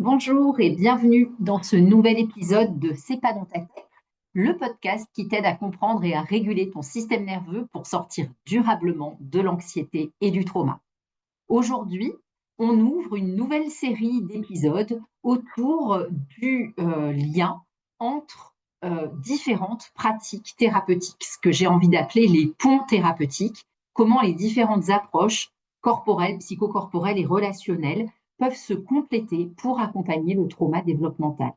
Bonjour et bienvenue dans ce nouvel épisode de C'est pas dans ta tête, le podcast qui t'aide à comprendre et à réguler ton système nerveux pour sortir durablement de l'anxiété et du trauma. Aujourd'hui, on ouvre une nouvelle série d'épisodes autour du lien entre différentes pratiques thérapeutiques, ce que j'ai envie d'appeler les ponts thérapeutiques, comment les différentes approches corporelles, psychocorporelles et relationnelles peuvent se compléter pour accompagner le trauma développemental.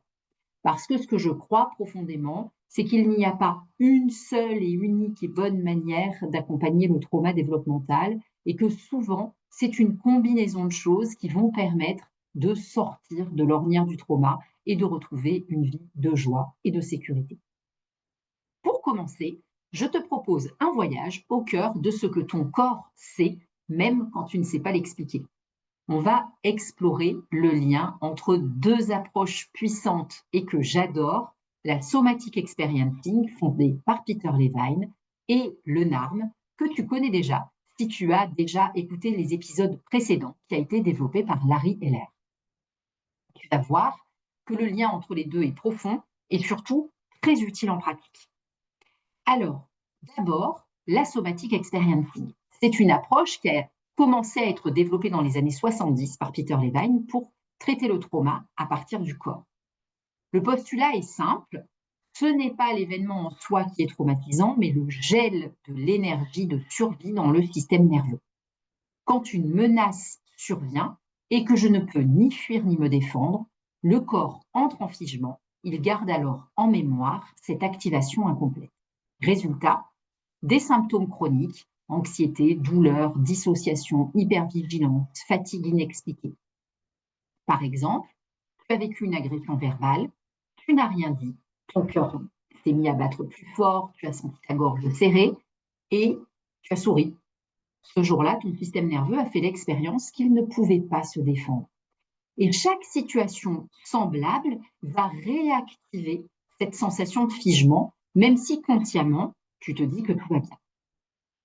Parce que ce que je crois profondément, c'est qu'il n'y a pas une seule et unique et bonne manière d'accompagner le trauma développemental et que souvent, c'est une combinaison de choses qui vont permettre de sortir de l'ornière du trauma et de retrouver une vie de joie et de sécurité. Pour commencer, je te propose un voyage au cœur de ce que ton corps sait, même quand tu ne sais pas l'expliquer. On va explorer le lien entre deux approches puissantes et que j'adore, la somatic experiencing fondée par Peter Levine et le NARM que tu connais déjà si tu as déjà écouté les épisodes précédents qui a été développé par Larry Eller. Tu vas voir que le lien entre les deux est profond et surtout très utile en pratique. Alors, d'abord, la somatic experiencing. C'est une approche qui a commencé à être développée dans les années 70 par Peter Levine pour traiter le trauma à partir du corps. Le postulat est simple, ce n'est pas l'événement en soi qui est traumatisant, mais le gel de l'énergie de survie dans le système nerveux. Quand une menace survient et que je ne peux ni fuir ni me défendre, le corps entre en figement, il garde alors en mémoire cette activation incomplète. Résultat, des symptômes chroniques, anxiété, douleur, dissociation, hypervigilance, fatigue inexpliquée. Par exemple, tu as vécu une agression verbale, tu n'as rien dit, ton cœur s'est mis à battre plus fort, tu as senti ta gorge serrée et tu as souri. Ce jour-là, ton système nerveux a fait l'expérience qu'il ne pouvait pas se défendre. Et chaque situation semblable va réactiver cette sensation de figement, même si consciemment, tu te dis que tout va bien.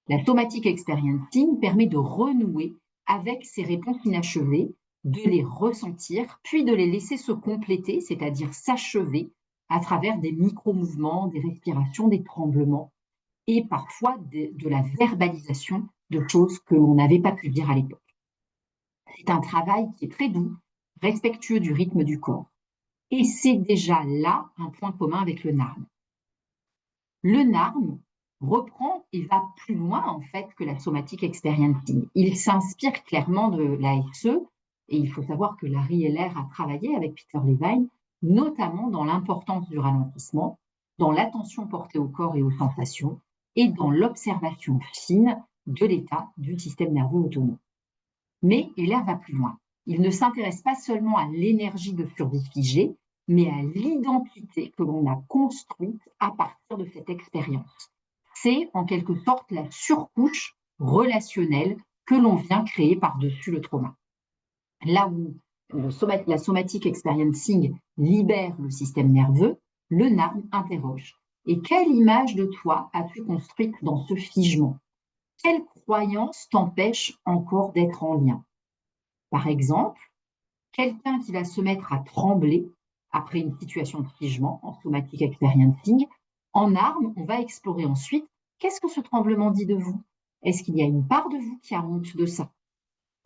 La somatic experiencing permet de renouer avec ces réponses inachevées, de les ressentir, puis de les laisser se compléter, c'est-à-dire s'achever à travers des micro-mouvements, des respirations, des tremblements et parfois de la verbalisation de choses que l'on n'avait pas pu dire à l'époque. C'est un travail qui est très doux, respectueux du rythme du corps. Et c'est déjà là un point commun avec le NARM. Le NARM reprend et va plus loin en fait que la somatic experiencing. Il s'inspire clairement de l'ASE et il faut savoir que Larry Eller a travaillé avec Peter Levine, notamment dans l'importance du ralentissement, dans l'attention portée au corps et aux sensations et dans l'observation fine de l'état du système nerveux autonome. Mais Eller va plus loin. Il ne s'intéresse pas seulement à l'énergie de survie figée, mais à l'identité que l'on a construite à partir de cette expérience. C'est en quelque sorte la surcouche relationnelle que l'on vient créer par-dessus le trauma. Là où la somatic experiencing libère le système nerveux, le NARM interroge. Et quelle image de toi as-tu construite dans ce figement? Quelle croyance t'empêche encore d'être en lien? Par exemple, quelqu'un qui va se mettre à trembler après une situation de figement en somatic experiencing, en arme, on va explorer ensuite qu'est-ce que ce tremblement dit de vous? Est-ce qu'il y a une part de vous qui a honte de ça?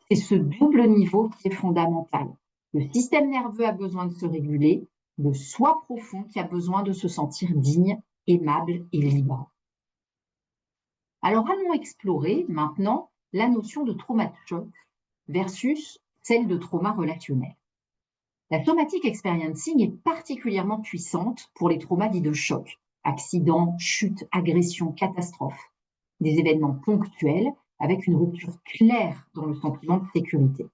C'est ce double niveau qui est fondamental. Le système nerveux a besoin de se réguler, le soi profond qui a besoin de se sentir digne, aimable et libre. Alors allons explorer maintenant la notion de trauma de choc versus celle de trauma relationnel. La somatic experiencing est particulièrement puissante pour les traumas dits de choc, accidents, chutes, agressions, catastrophes, des événements ponctuels avec une rupture claire dans le sentiment de sécurité.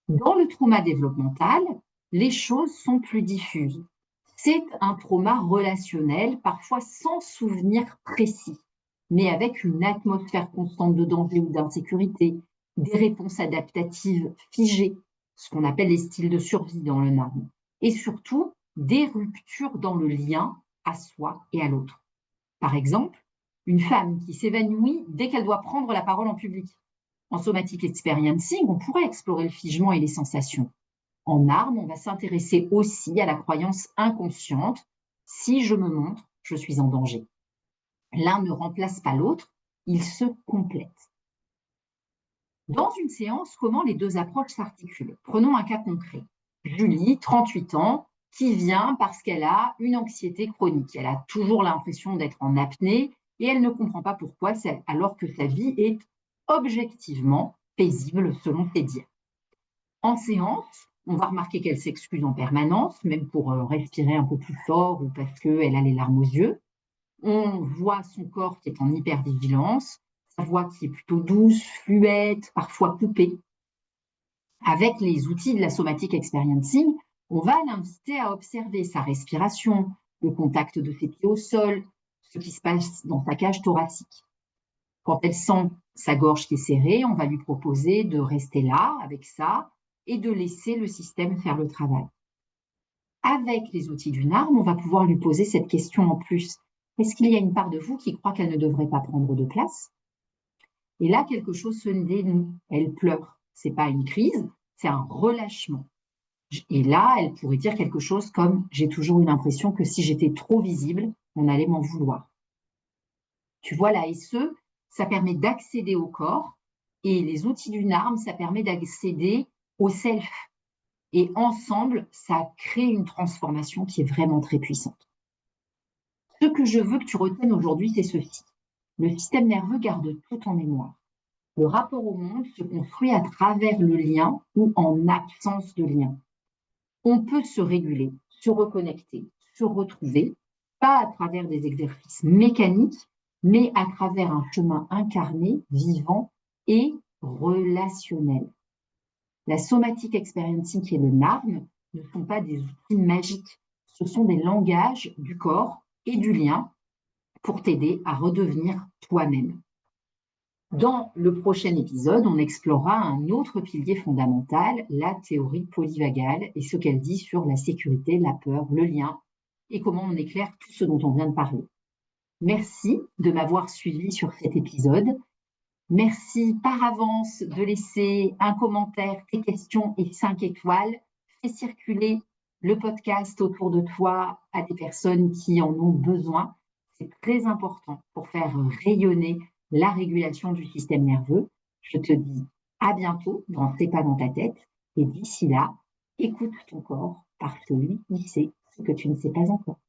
Dans le trauma développemental, les choses sont plus diffuses. C'est un trauma relationnel, parfois sans souvenir précis, mais avec une atmosphère constante de danger ou d'insécurité, des réponses adaptatives figées, ce qu'on appelle les styles de survie dans le NARM, et surtout des ruptures dans le lien à soi et à l'autre. Par exemple, une femme qui s'évanouit dès qu'elle doit prendre la parole en public. En somatic experiencing, on pourrait explorer le figement et les sensations. En arme, on va s'intéresser aussi à la croyance inconsciente. Si je me montre, je suis en danger. L'un ne remplace pas l'autre, ils se complètent. Dans une séance, comment les deux approches s'articulent? Prenons un cas concret. Julie, 38 ans, qui vient parce qu'elle a une anxiété chronique. Elle a toujours l'impression d'être en apnée et elle ne comprend pas pourquoi, alors que sa vie est objectivement paisible selon ses dires. En séance, on va remarquer qu'elle s'excuse en permanence, même pour respirer un peu plus fort ou parce qu'elle a les larmes aux yeux. On voit son corps qui est en hypervigilance, sa voix qui est plutôt douce, fluette, parfois coupée. Avec les outils de la somatic experiencing, on va l'inviter à observer sa respiration, le contact de ses pieds au sol, ce qui se passe dans sa cage thoracique. Quand elle sent sa gorge qui est serrée, on va lui proposer de rester là avec ça et de laisser le système faire le travail. Avec les outils d'une arme, on va pouvoir lui poser cette question en plus. Est-ce qu'il y a une part de vous qui croit qu'elle ne devrait pas prendre de place? Et là, quelque chose se dénoue. Elle pleure. Ce n'est pas une crise, c'est un relâchement. Et là, elle pourrait dire quelque chose comme « j'ai toujours eu l'impression que si j'étais trop visible, on allait m'en vouloir ». Tu vois, la SE, ça permet d'accéder au corps et les outils d'une arme, ça permet d'accéder au self. Et ensemble, ça crée une transformation qui est vraiment très puissante. Ce que je veux que tu retiennes aujourd'hui, c'est ceci. Le système nerveux garde tout en mémoire. Le rapport au monde se construit à travers le lien ou en absence de lien. On peut se réguler, se reconnecter, se retrouver, pas à travers des exercices mécaniques, mais à travers un chemin incarné, vivant et relationnel. La somatic experiencing et le NARM ne sont pas des outils magiques, ce sont des langages du corps et du lien pour t'aider à redevenir toi-même. Dans le prochain épisode, on explorera un autre pilier fondamental, la théorie polyvagale, et ce qu'elle dit sur la sécurité, la peur, le lien, et comment on éclaire tout ce dont on vient de parler. Merci de m'avoir suivi sur cet épisode. Merci par avance de laisser un commentaire, tes questions et 5 étoiles. Fais circuler le podcast autour de toi à des personnes qui en ont besoin. C'est très important pour faire rayonner la régulation du système nerveux. Je te dis à bientôt dans C'est pas dans ta tête. Et d'ici là, écoute ton corps parce que lui, il sait ce que tu ne sais pas encore.